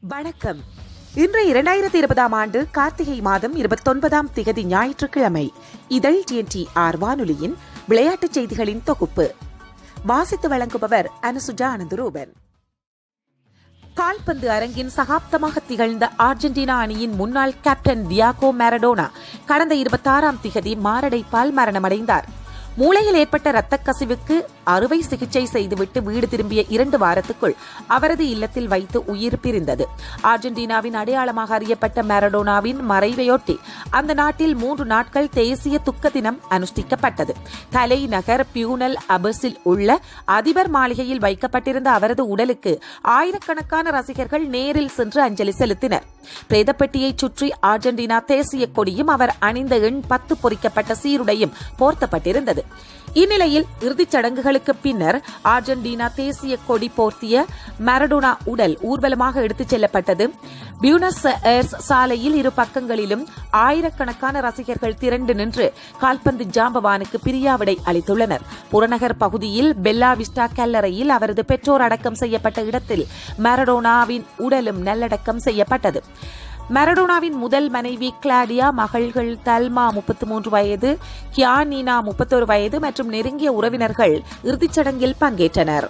வணக்கம். இன்று 2020 ஆண்டு கார்த்திகை மாதம் 29 திகதி ஞாயிற்றுக்கிழமை. இதழ் TNTR வானொலியின் விளையாட்டுச் செய்திகளின் தொகுப்பு வாசித்து வழங்குபவர் அனுசுஜா அனந்தரூபன். கால்பந்து அரங்கின் சகாப்தமாக திகழ்ந்த அர்ஜென்டினா அணியின் முன்னாள் கேப்டன் டியாகோ மாரடோனா கடந்த 26 திகதி மாரடைப்பால் மரணமடைந்தார். மூளையில் ஏற்பட்ட இரத்த கசிவுக்கு அறுவை சிகிச்சை செய்துவிட்டு வீடு திரும்பிய 2 வாரத்துக்குள் அவரது இல்லத்தில் வைத்து உயிர் பிரிந்தது. அர்ஜென்டினாவின் அடையாளமாக அறியப்பட்ட மாரடோனாவின் மறைவையொட்டி அந்த நாட்டில் 3 நாட்கள் தேசிய துக்க தினம் அனுஷ்டிக்கப்பட்டது. தலைநகர் பியூனல் அபஸில் உள்ள அதிபர் மாளிகையில் வைக்கப்பட்டிருந்த அவரது உடலுக்கு ஆயிரக்கணக்கான ரசிகர்கள் நேரில் சென்று அஞ்சலி செலுத்தினர். பிரேதப்பெட்டியை சுற்றி அர்ஜென்டினா தேசிய கொடியும் அவர் அணிந்த எண் 10 பொறிக்கப்பட்ட சீருடையும் போர்த்தப்பட்டிருந்தது. இந்நிலையில் இறுதிச் சடங்குகளுக்கு பின்னர் அர்ஜென்டினா தேசிய கொடி போர்த்திய மாரடோனா உடல் ஊர்வலமாக எடுத்துச் செல்லப்பட்டது. பியூனஸ் ஏர்ஸ் சாலையில் இரு பக்கங்களிலும் ஆயிரக்கணக்கான ரசிகர்கள் திரண்டு நின்று கால்பந்து ஜாம்பவானுக்கு பிரியாவிடை அளித்துள்ளனர். புறநகர் பகுதியில் பெல்லா விஸ்டா கல்லறையில் அவரது பெற்றோர் அடக்கம் செய்யப்பட்ட இடத்தில் மாரடோனாவின் உடலும் நல்லடக்கம் செய்யப்பட்டது. மாரடோனாவின் முதல் மனைவி கிளாடியா, மகள்கள் தல்மா 33 வயது, கியானினா 31 வயது மற்றும் நெருங்கிய உறவினர்கள் இறுதிச் சடங்கில் பங்கேற்றனர்.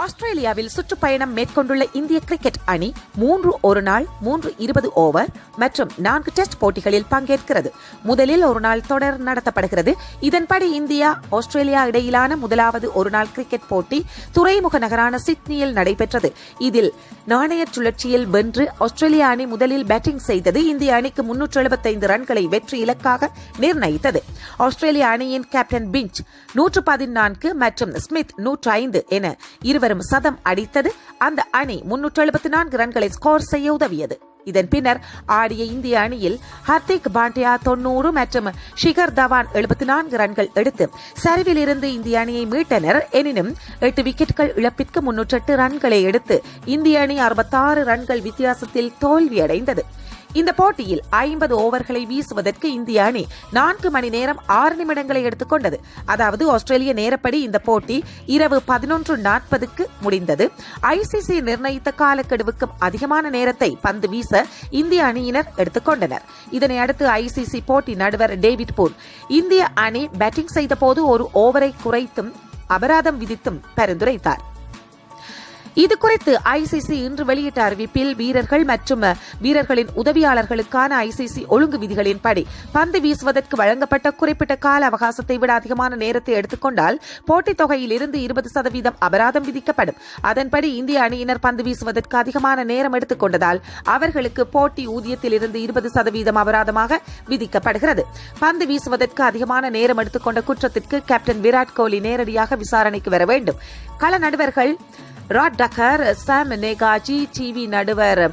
ஆஸ்திரேலியாவில் சுற்றுப்பயணம் மேற்கொண்டுள்ள இந்திய கிரிக்கெட் அணி 3 ஒருநாள், 3 20 ஓவர் மற்றும் 4 டெஸ்ட் போட்டிகளில் பங்கேற்கிறது. முதலில் ஒருநாள் தொடர் நடத்தப்படுகிறது. இதன்படி இந்தியா ஆஸ்திரேலியா இடையிலான முதலாவது ஒருநாள் கிரிக்கெட் போட்டி துறைமுக நகரான சிட்னியில் நடைபெற்றது. இதில் நாணய சுழற்சியில் வென்று ஆஸ்திரேலியா அணி முதலில் பேட்டிங் செய்தது. இந்திய அணிக்கு 375 ரன்களை வெற்றி இலக்காக நிர்ணயித்தது. ஆஸ்திரேலிய அணியின் கேப்டன் பிஞ்ச் 114 மற்றும் ஸ்மித் 105 என இருவரும் சதம் அடித்தது. அந்த அணி 374 ரன்களை ஸ்கோர் செய்ய உதவியது. இதன் பின்னர் ஆடிய இந்திய அணியில் ஹர்திக் பாண்டியா 90 மற்றும் ஷிகர் தவான் 74 ரன்கள் எடுத்து சரிவில் இருந்து இந்திய அணியை மீட்டனர். எனினும் 8 விக்கெட்டுகள் இழப்பிற்கு 308 ரன்களை எடுத்து இந்திய அணி 66 ரன்கள் வித்தியாசத்தில் தோல்வியடைந்தது. இந்த போட்டியில் 50 ஓவர்களை வீசுவதற்கு இந்திய அணி 4 மணி நேரம் 6 நிமிடங்களை எடுத்துக்கொண்டது. அதாவது ஆஸ்திரேலிய நேரப்படி இந்த போட்டி இரவு 11:40 முடிந்தது. ICC நிர்ணயித்த காலக்கெடுவுக்கும் அதிகமான நேரத்தை பந்து வீச இந்திய அணியினர் எடுத்துக்கொண்டனர். இதனை அடுத்து ICC போட்டி நடுவர் டேவிட் பூன் இந்திய அணி பேட்டிங் செய்த போது ஒரு ஓவரை குறைத்தும் அபராதம் விதித்தும் பரிந்துரைத்தார். இதுகுறித்து ICC இன்று வெளியிட்ட அறிவிப்பில் வீரர்கள் மற்றும் வீரர்களின் உதவியாளர்களுக்கான ICC ஒழுங்கு விதிகளின்படி பந்து வீசுவதற்கு வழங்கப்பட்ட குறிப்பிட்ட கால அவகாசத்தை விட அதிகமான நேரத்தை எடுத்துக்கொண்டால் போட்டித் தொகையில் இருந்து 20% அபராதம் விதிக்கப்படும். அதன்படி இந்திய அணியினர் பந்து வீசுவதற்கு அதிகமான நேரம் எடுத்துக்கொண்டதால் அவர்களுக்கு போட்டி ஊதியத்தில் இருந்து 20% அபராதமாக விதிக்கப்படுகிறது. பந்து வீசுவதற்கு அதிகமான நேரம் எடுத்துக்கொண்ட குற்றத்திற்கு கேப்டன் விராட் கோலி நேரடியாக விசாரணைக்கு வர வேண்டும். கள நடுவர்கள் ராட் டக்கர், சாம் நேகாஜி, டிவி நடுவர்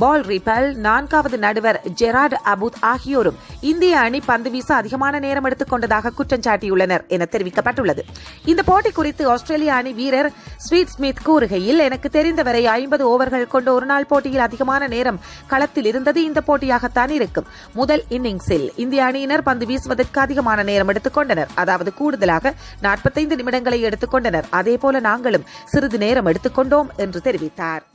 பால் ரிப்பல், 4வது நடுவர் ஜெரார்ட் அபுத் ஆகியோரும் இந்திய அணி பந்து வீச அதிகமான நேரம் எடுத்துக்கொண்டதாக குற்றம் சாட்டியுள்ளனர் என தெரிவிக்கப்பட்டுள்ளது. இந்த போட்டி குறித்து ஆஸ்திரேலிய அணி வீரர் ஸ்வீட் ஸ்மித் கூறுகையில், எனக்கு தெரிந்தவரை 50 ஓவர்கள் கொண்ட ஒருநாள் போட்டியில் அதிகமான நேரம் களத்தில் இருந்தது இந்த போட்டியாகத்தான் இருக்கும். முதல் இன்னிங்ஸில் இந்திய அணியினர் பந்து வீசுவதற்கு அதிகமான நேரம் எடுத்துக்கொண்டனர். அதாவது கூடுதலாக 45 நிமிடங்களை எடுத்துக்கொண்டனர். அதேபோல நாங்களும் சிறிது நேரம் எடுத்துக்கொண்டோம் என்று தெரிவித்தார்.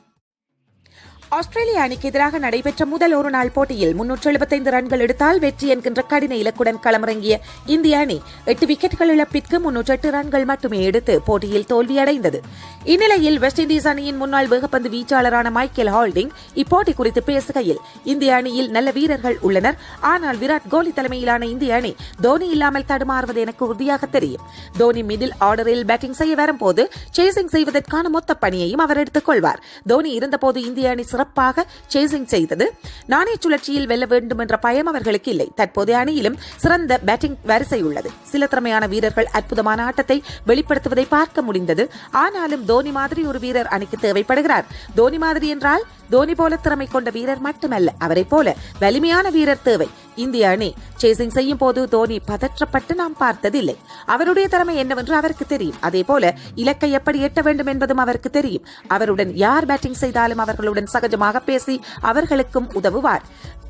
ஆஸ்திரேலிய அணிக்கு எதிராக நடைபெற்ற முதல் ஒருநாள் போட்டியில் 375 ரன்கள் எடுத்தால் வெற்றி என்கின்ற கடின இலக்குடன் களமிறங்கிய இந்திய அணி 8 விக்கெட்டுகள் இழப்பிற்கு 308 ரன்கள் மட்டுமே எடுத்து போட்டியில் தோல்வியடைந்தது. இந்நிலையில் வெஸ்ட் இண்டீஸ் அணியின் முன்னாள் வேகப்பந்து வீச்சாளரான மைக்கேல் ஹால்டிங் இப்போட்டி குறித்து பேசுகையில், இந்திய அணியில் நல்ல வீரர்கள் உள்ளனர். ஆனால் விராட் கோலி தலைமையிலான இந்திய அணி தோனி இல்லாமல் தடுமாறுவது எனக்கு உறுதியாக தெரியும். தோனி மிடில் ஆர்டரில் பேட்டிங் செய்ய வரும்போது சேசிங் செய்வதற்கான மொத்த பணியையும் அவர் எடுத்துக் கொள்வார். தோனி இருந்தபோது இந்திய அணி சிறப்பாக சேசிங் செய்தது. நாணய சுழற்சியில் வெல்ல வேண்டும் என்ற பயம் அவர்களுக்கு இல்லை. தற்போதைய அணியிலும் சிறந்த பேட்டிங் வரிசை உள்ளது. சில திறமையான வீரர்கள் அற்புதமான ஆட்டத்தை வெளிப்படுத்துவதை பார்க்க முடிந்தது. ஆனாலும் தோனி மாதிரி ஒரு வீரர் அணிக்கு தேவைப்படுகிறார். தோனி மாதிரி என்றால் தோனி போல திறமை கொண்ட வீரர் மட்டுமல்ல, அவரை போல வலிமையான வீரர் தேவை. இந்திய அணி சேசிங் செய்யும் போது தோனி பதற்றப்பட்டு நாம் பார்த்ததில்லை. அவருடைய திறமை என்னவென்று அவருக்கு தெரியும். அதே போல இலக்கை எப்படி எட்ட வேண்டும் என்பதும் அவருக்கு தெரியும். அவருடன் யார் பேட்டிங் செய்தாலும் அவர்களுடன் சகஜமாக பேசி அவர்களுக்கும் உதவுவார்.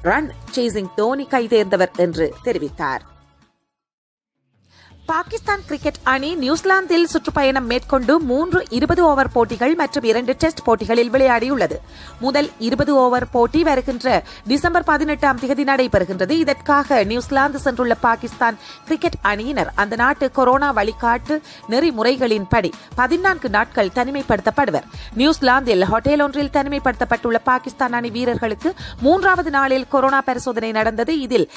ரன் சேசிங் தோனி கைதேர்ந்தவர் என்று தெரிவித்தார். பாகிஸ்தான் கிரிக்கெட் அணி நியூசிலாந்தில் சுற்றுப்பயணம் மேற்கொண்டு 3 20 ஓவர் போட்டிகள் மற்றும் 2 டெஸ்ட் போட்டிகளில் விளையாடியுள்ளது. முதல் 20 ஓவர் போட்டி வருகின்ற டிசம்பர் 18ஆம் தேதி நடைபெறுகின்றது. இதற்காக நியூசிலாந்து சென்றுள்ள பாகிஸ்தான் கிரிக்கெட் அணியினர் அந்த நாட்டு கொரோனா வழிகாட்டு நெறிமுறைகளின்படி 14 நாட்கள் தனிமைப்படுத்தப்படுவர். நியூசிலாந்தில் ஹோட்டல் ஒன்றில் தனிமைப்படுத்தப்பட்டுள்ள பாகிஸ்தான் அணி வீரர்களுக்கு 3வது நாளில் கொரோனா பரிசோதனை நடந்தது. இதில்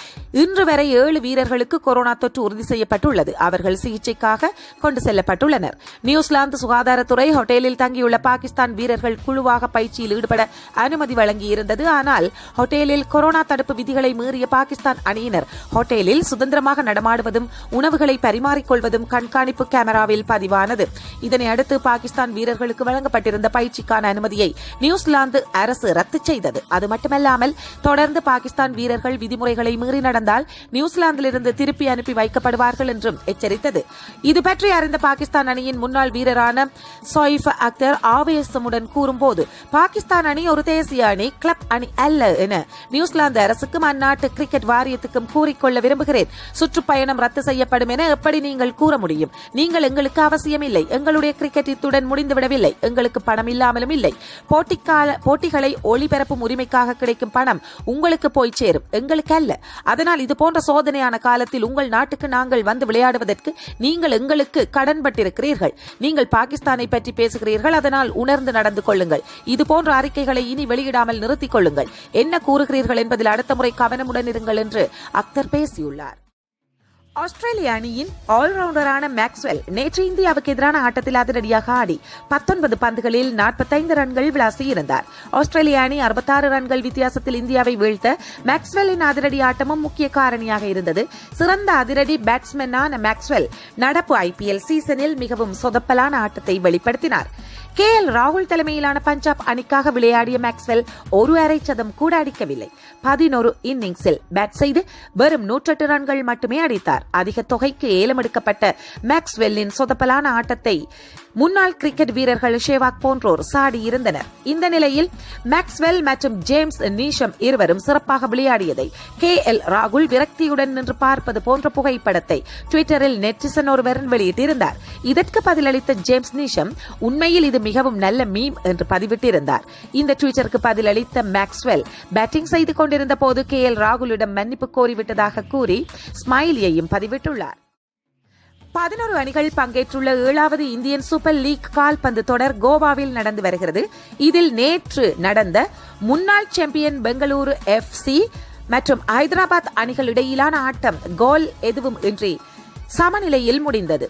இன்று வரை 7 வீரர்களுக்கு கொரோனா தொற்று உறுதி செய்யப்பட்டுள்ளது. அவர்கள் சிகிச்சைக்காக கொண்டு செல்லப்பட்டுள்ளனர். நியூசிலாந்து சுகாதாரத்துறை ஹோட்டலில் தங்கியுள்ள பாகிஸ்தான் வீரர்கள் குழுவாக பயிற்சியில் ஈடுபட அனுமதி வழங்கியிருந்தது. ஆனால் ஹோட்டலில் கொரோனா தடுப்பு விதிகளை மீறிய பாகிஸ்தான் அணியினர் ஹோட்டலில் சுதந்திரமாக நடமாடுவதும் உணவுகளை பரிமாறிக்கொள்வதும் கண்காணிப்பு கேமராவில் பதிவானது. இதனை அடுத்து பாகிஸ்தான் வீரர்களுக்கு வழங்கப்பட்டிருந்த பயிற்சிக்கான அனுமதியை நியூசிலாந்து அரசு ரத்து செய்தது. அது மட்டுமல்லாமல் தொடர்ந்து பாகிஸ்தான் வீரர்கள் விதிமுறைகளை மீறி நடந்தால் நியூசிலாந்திலிருந்து திருப்பி அனுப்பி வைக்கப்படுவார்கள் என்றும் எச்சரித்தது. இது பற்றி அறிந்த பாகிஸ்தான் அணியின் முன்னாள் வீரரான சோயிஃப் அக்தர் ஆவேசமுடன் கூறும்போது, பாகிஸ்தான் அணி ஒரு தேசிய அணி, கிளப் அணி அல்ல என நியூசிலாந்து அரசுக்கும் அந்நாட்டு கிரிக்கெட் வாரியத்துக்கும் கூறிக்கொள்ள விரும்புகிறேன். சுற்றுப்பயணம் ரத்து செய்யப்படும் என எப்படி நீங்கள் கூற முடியும்? நீங்கள் எங்களுக்கு அவசியம் இல்லை. எங்களுடைய கிரிக்கெட் இத்துடன் முடிந்துவிடவில்லை. எங்களுக்கு பணம் இல்லாமலும் இல்லை. போட்டிகளை ஒளிபரப்பும் உரிமைக்காக கிடைக்கும் பணம் உங்களுக்கு போய் சேரும், எங்களுக்கு அல்ல. அதனால் இது போன்ற சோதனையான காலத்தில் உங்கள் நாட்டுக்கு நாங்கள் வந்து விளையாடுவதற்கு நீங்கள் எங்களுக்கு கடன்பட்டிருக்கிறீர்கள். நீங்கள் பாகிஸ்தானை பற்றி பேசுகிறீர்கள், அதனால் உணர்ந்து நடந்து கொள்ளுங்கள். இதுபோன்ற அறிக்கைகளை இனி வெளியிடாமல் நிறுத்திக் கொள்ளுங்கள். என்ன கூறுகிறீர்கள் என்பதில் அடுத்த முறை கவனமுடன் இருங்கள் என்று அக்தர் பேசியுள்ளார். ஆஸ்திரேலிய அணியின் ஆல்ரவுண்டரான மேக்ஸ்வெல் நேற்று இந்தியாவுக்கு எதிரான ஆட்டத்தில் அதிரடியாக ஆடி 19 பந்துகளில் 45 ரன்கள் விளாசியிருந்தார். ஆஸ்திரேலிய அணி 66 ரன்கள் வித்தியாசத்தில் இந்தியாவை வீழ்த்த மேக்ஸ்வெல்லின் அதிரடி ஆட்டமும் முக்கிய காரணியாக இருந்தது. சிறந்த அதிரடி பேட்ஸ்மேனான மேக்ஸ்வெல் நடப்பு IPL சீசனில் மிகவும் சொதப்பலான ஆட்டத்தை வெளிப்படுத்தினார். KL ராகுல் தலைமையிலான பஞ்சாப் அணிக்காக விளையாடிய மேக்ஸ்வெல் ஒரு அரை சதம் கூட அடிக்கவில்லை. 11 இன்னிங்ஸில் பேட் செய்து வெறும் 108 ரன்கள் மட்டுமே அடித்தார். அதிக தொகைக்கு ஏலமெடுக்கப்பட்ட மேக்ஸ்வெல்லின் சொதப்பலான ஆட்டத்தை முன்னாள் கிரிக்கெட் வீரர்கள் ஷேவாக் போன்றோர் சாடியிருந்தனர். இந்த நிலையில் மேக்ஸ்வெல் மற்றும் ஜேம்ஸ் நீஷம் இருவரும் சிறப்பாக விளையாடியதை KL ராகுல் விரக்தியுடன் நின்று பார்ப்பது போன்ற புகைப்படத்தை ட்விட்டரில் நெட்டிசன் ஒருவர் வெளியிட்டிருந்தார். இதற்கு பதிலளித்த ஜேம்ஸ் நீஷம், உண்மையில் இது மிகவும் நல்ல மீம் என்று பதிவிட்டிருந்தார். இந்த ட்விட்டருக்கு பதிலளித்த மேக்ஸ்வெல், பேட்டிங் செய்து கொண்டிருந்த போது KL ராகுலிடம் மன்னிப்பு கோரிவிட்டதாக கூறி ஸ்மைலியையும் பதிவிட்டுள்ளார். 11 அணிகள் பங்கேற்றுள்ள 7வது இந்தியன் சூப்பர் லீக் கால்பந்து தொடர் கோவாவில் நடந்து வருகிறது. இதில் நேற்று நடந்த முன்னாள் சாம்பியன் பெங்களூரு FC மற்றும் ஹைதராபாத் அணிகளிடையிலான ஆட்டம் கோல் எதுவும் இன்றி சமநிலையில் முடிந்தது.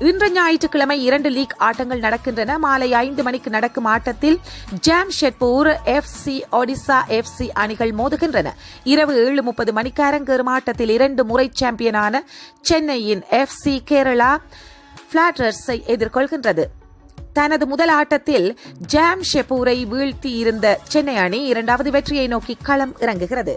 இன்று ஞாயிற்றுக்கிழமை 2 லீக் ஆட்டங்கள் நடக்கின்றன. மாலை 5 மணிக்கு நடக்கும் ஆட்டத்தில் ஜாம்ஷெட்பூர் FC ஒடிசா FC அணிகள் மோதுகின்றன. இரவு 7:30 மணிக்கு அரங்கேறும் ஆட்டத்தில் 2 முறை சாம்பியனான சென்னையின் FC கேரளா பிளாட்டர்ஸை எதிர்கொள்கின்றது. தனது முதல் ஆட்டத்தில் ஜாம்ஷெட்பூரை வீழ்த்தியிருந்த சென்னை அணி 2வது வெற்றியை நோக்கி களம் இறங்குகிறது.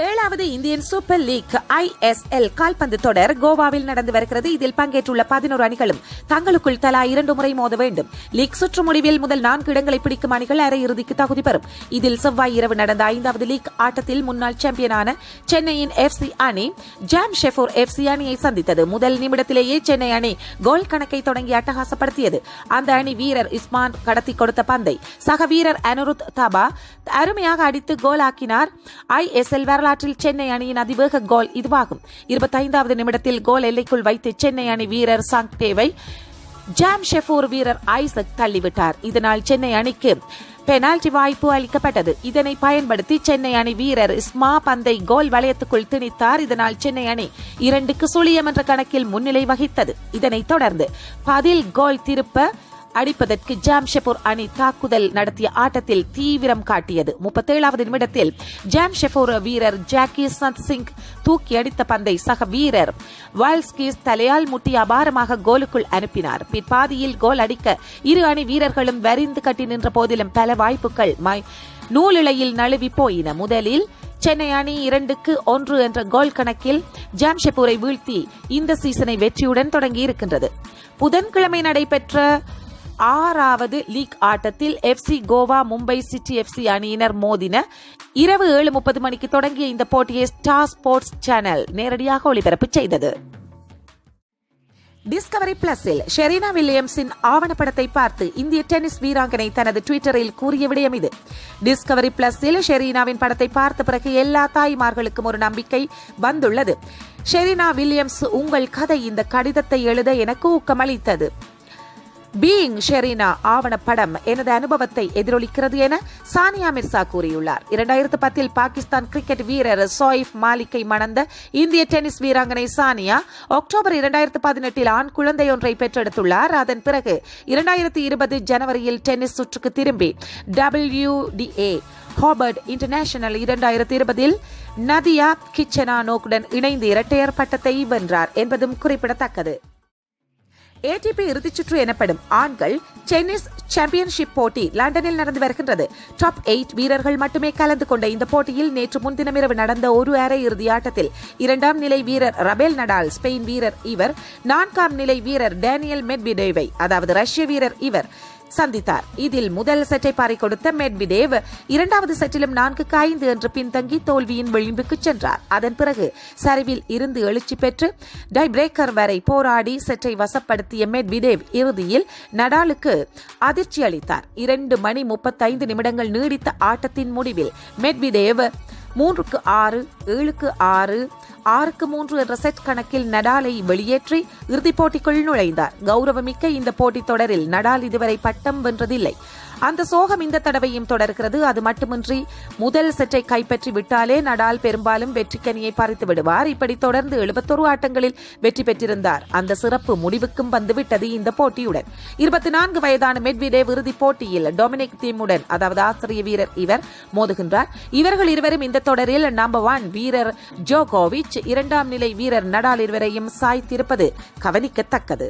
7வது இந்தியன் சூப்பர் லீக் ISL கால்பந்து தொடர் கோவாவில் நடந்து வருகிறது. இதில் பங்கேற்றுள்ள 11 அணிகளும் தங்களுக்குள் தலா 2 முறை மோத வேண்டும். லீக் சுற்று முடிவில் முதல் 4 இடங்களை பிடிக்கும் அணிகள் அரையிறுதிக்கு தகுதி பெறும். இதில் செவ்வாய் இரவு நடந்த 5வது லீக் ஆட்டத்தில் முன்னாள் சாம்பியனான சென்னையின் FC அணி ஜாம்ஷெட்பூர் FC அணியை சந்தித்தது. முதல் நிமிடத்திலேயே சென்னை அணி கோல் கணக்கை தொடங்கி அட்டகாசப்படுத்தியது. அந்த அணி வீரர் இஸ்மான் கடத்தி கொடுத்த பந்தை சக வீரர் அனுருத் தாபா அருமையாக அடித்து கோல் ஆக்கினார். ISL வரலாற்றில் சென்னை அணியின் அதிவேக கோல் இதுவாகும். 25வது நிமிடத்தில் கோல் எல்லைக்குள் வைத்து சென்னை அணி வீரர் சாங்டேவை ஜாம்ஷெட்பூர் வீரர் ஐசக் தள்ளிவிட்டார். இதனால் சென்னை அணிக்கு பெனால்டி வாய்ப்பு அளிக்கப்பட்டது. இதனை பயன்படுத்தி சென்னை அணி வீரர் இஸ்மா பந்தை கோல் வளையத்துக்குள் திணித்தார். இதனால் சென்னை அணி 2-0 என்ற கணக்கில் முன்னிலை வகித்தது. இதனைத் தொடர்ந்து பதில் கோல் திருப்ப அடிப்பதற்கு ஜாம்ஷெட்பூர் அணி தாக்குதல் நடத்திய ஆட்டத்தில் தீவிரம் காட்டியது. 37வது நிமிடத்தில் ஜாம்ஷெட்பூர் வீரர் ஜாக்கி சந்த் சிங் தூக்கி அடித்த பந்தை சக வீரர் வால்ஸ்கிஸ் தலையால் முட்டி அபாரமாக கோலுக்குள் அனுப்பினார். பிற்பாதியில் கோல் அடிக்க இரு அணி வீரர்களும் வரிந்து கட்டி நின்ற போதிலும் பல வாய்ப்புகள் நூலிழையில் நழுவி போயின. முதலில் சென்னை அணி 2-1 என்ற கோல் கணக்கில் ஜாம்ஷெட்பூரை வீழ்த்தி இந்த சீசனை வெற்றியுடன் தொடங்கி இருக்கின்றது. புதன்கிழமை நடைபெற்ற 6வது லீக் ஆட்டத்தில் FC Goa Mumbai city FC அணியினர் மோதின. இரவு 7:30 மணிக்கு தொடங்கிய இந்த போட்டியை ஸ்டார் ஸ்போர்ட்ஸ் சேனல் நேரடியாக ஒளிபரப்பு செய்தது. டிஸ்கவரி பிளஸில் ஷெரீனா வில்லியம்ஸின் ஆவணப்படத்தை பார்த்து இந்திய டென்னிஸ் வீராங்கனை தனது ட்விட்டரில் கூறிய விடயம் இது. டிஸ்கவரி பிளஸில் ஷெரீனாவின் படத்தை பார்த்த பிறகு எல்லா தாய்மார்களுக்கும் ஒரு நம்பிக்கை வந்துள்ளது. ஷெரீனா வில்லியம்ஸ், உங்கள் கதை இந்த கடிதத்தை எழுத எனக்கு ஊக்கமளித்தது. பீயிங் ஷெரீனா ஆவணப்படம் எனது அனுபவத்தை எதிரொலிக்கிறது என சானியா மிர்சா கூறியுள்ளார். 2010 பாகிஸ்தான் கிரிக்கெட் வீரர் சோயிப் மாலிக்கை மணந்த இந்திய டென்னிஸ் வீராங்கனை சானியா அக்டோபர் 2018 ஆண் குழந்தையொன்றை பெற்றெடுத்துள்ளார். அதன் பிறகு 2020 ஜனவரியில் டென்னிஸ் சுற்றுக்கு திரும்பி WTA ஹார்வர்ட் இன்டர்நேஷனல் 2020 நதியா கிச்சனானோக்குடன் இணைந்து இரட்டையர் பட்டத்தை வென்றார் என்பதும் குறிப்பிடத்தக்கது. ATP இறுதிச்சுற்று எனப்படும் ஆண்கள் டென்னிஸ் சாம்பியன்ஷிப் போட்டி லண்டனில் நடந்து வருகின்றது. டாப் 8 வீரர்கள் மட்டுமே கலந்து கொண்ட இந்த போட்டியில் நேற்று முன்தினம் இரவு நடந்த ஒரு அரை இறுதி ஆட்டத்தில் 2ஆம் நிலை வீரர் ரபேல் நடால், ஸ்பெயின் வீரர் இவர் 4ஆம் நிலை வீரர் டேனியல் மெட்வெடேவை, அதாவது ரஷ்ய வீரர் இவர் சந்தித்தார். இதில் முதல் செட்டை பாரிக் கொடுத்த மெட்வெடேவ் 2வது செட்டிலும் 4-5 என்று பின்தங்கி தோல்வியின் விளிம்புக்கு சென்றார். அதன் பிறகு சரிவில் இருந்து எழுச்சி பெற்று டை பிரேக்கர் வரை போராடி செட்டை வசப்படுத்திய மெட்வெடேவ் இறுதியில் நடாலுக்கு அதிர்ச்சி அளித்தார். 2 மணி 35 நிமிடங்கள் நீடித்த ஆட்டத்தின் முடிவில் மெட்வெடேவ் 3-6, 7-6, 6-3 என்ற செட் கணக்கில் நடாலை வெளியேற்றி இறுதிப் போட்டிக்குள் நுழைந்தார். கௌரவமிக்க இந்த போட்டித் தொடரில் நடால் இதுவரை பட்டம் வென்றதில்லை. அந்த சோகம் இந்த தடவையும் தொடர்கிறது. அது மட்டுமின்றி முதல் செட்டை கைப்பற்றி விட்டாலே நடால் பெரும்பாலும் வெற்றிக்கனியை பறித்து விடுவார். இப்படி தொடர்ந்து 71 ஆட்டங்களில் வெற்றி பெற்றிருந்தார். அந்த சிறப்பு முடிவுக்கும் வந்துவிட்டது இந்த போட்டியுடன். 24 வயதான மெட்வெடேவ் இறுதிப் போட்டியில் டொமினிக் தீமுடன், அதாவது ஆஸ்திரிய வீரர் இவர் மோதுகின்றார். இவர்கள் இருவரும் இந்த தொடரில் நம்பர் 1 வீரர் ஜோகோவிச், 2ஆம் நிலை வீரர் நடால் இருவரையும் சாய்த்திருப்பது கவனிக்கத்தக்கது.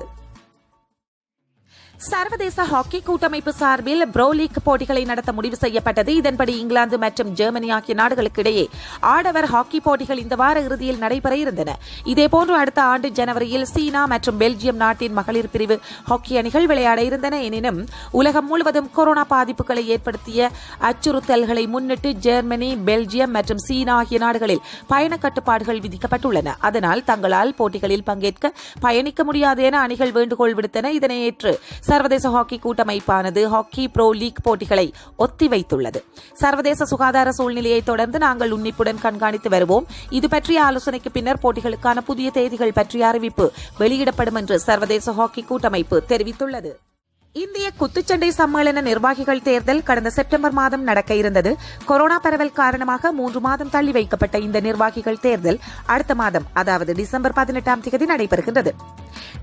சர்வதேச ஹாக்கி கூட்டமைப்பு சார்பில் ப்ரோ லீக் போட்டிகளை நடத்த முடிவு செய்யப்பட்டது. இதன்படி இங்கிலாந்து மற்றும் ஜெர்மனி ஆகிய நாடுகளுக்கு இடையே ஆடவர் ஹாக்கி போட்டிகள் இந்த வார இறுதியில் நடைபெற இருந்தன. இதேபோன்று அடுத்த ஆண்டு ஜனவரியில் சீனா மற்றும் பெல்ஜியம் நாட்டின் மகளிர் பிரிவு ஹாக்கி அணிகள் விளையாட இருந்தன. எனினும் உலகம் முழுவதும் கொரோனா பாதிப்புகளை ஏற்படுத்திய அச்சுறுத்தல்களை முன்னிட்டு ஜெர்மனி, பெல்ஜியம் மற்றும் சீனா ஆகிய நாடுகளில் பயண கட்டுப்பாடுகள் விதிக்கப்பட்டுள்ளன. அதனால் தங்களால் போட்டிகளில் பங்கேற்க பயணிக்க முடியாது என அணிகள் வேண்டுகோள் விடுத்தன. இதனை ஏற்று சர்வதேச ஹாக்கி கூட்டமைப்பானது ஹாக்கி ப்ரோ லீக் போட்டிகளை ஒத்திவைத்துள்ளது. சர்வதேச சுகாதார சூழ்நிலையை தொடர்ந்து நாங்கள் உன்னிப்புடன் கண்காணித்து வருவோம். இது பற்றிய ஆலோசனைக்கு பின்னர் போட்டிகளுக்கான புதிய தேதிகள் பற்றிய அறிவிப்பு வெளியிடப்படும் என்று சர்வதேச ஹாக்கி கூட்டமைப்பு தெரிவித்துள்ளது. இந்திய குத்துச்சண்டை சம்மேளன நிர்வாகிகள் தேர்தல் கடந்த செப்டம்பர் மாதம் நடக்க இருந்தது. கொரோனா பரவல் காரணமாக 3 மாதம் தள்ளி வைக்கப்பட்ட இந்த நிர்வாகிகள் தேர்தல் அடுத்த மாதம், அதாவது டிசம்பர் 18ஆம் தேதி நடைபெறுகின்றது.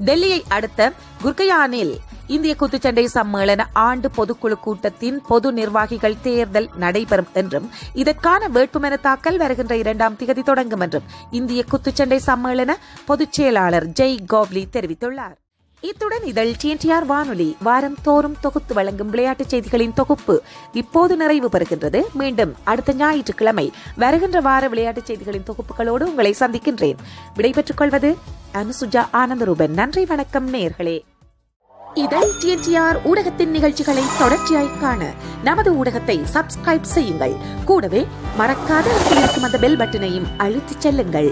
டெல்லியை அடுத்த குர்கயானில் இந்திய குத்துச்சண்டை சம்மேளன ஆண்டு பொதுக்குழு கூட்டத்தின் பொது நிர்வாகிகள் தேர்தல் நடைபெறும் என்றும் இதற்கான வேட்புமனு தாக்கல் வருகின்ற 2ஆம் தேதி தொடங்கும் என்றும் இந்திய குத்துச்சண்டை சம்மேளன பொதுச் செயலாளர் ஜெய் கோவ்லி தெரிவித்துள்ளார். இத்துடன் இதழ் TNTR வானொலி வாரம் தோறும் தொகுத்து வழங்கும் விளையாட்டுச் செய்திகளின் தொகுப்பு இப்போது நிறைவு பெறுகின்றது. மீண்டும் அடுத்த ஞாயிற்றுக்கிழமை வருகின்ற வார விளையாட்டுச் செய்திகளின் தொகுப்புகளோடு உங்களை சந்திக்கின்றேன். விடைபெற்றுக் கொள்வது அனுசுஜா ஆனந்தரூபன். நன்றி, வணக்கம் நேயர்களே. இதழ் TNTR ஊடகத்தின் நிகழ்ச்சிகளை தொடர்ச்சியாய் காண நமது ஊடகத்தை சப்ஸ்கிரைப் செய்யுங்கள். கூடவே மறக்காத இருக்கும் அந்த பெல் பட்டனையும் அழுத்திச் செல்லுங்கள்.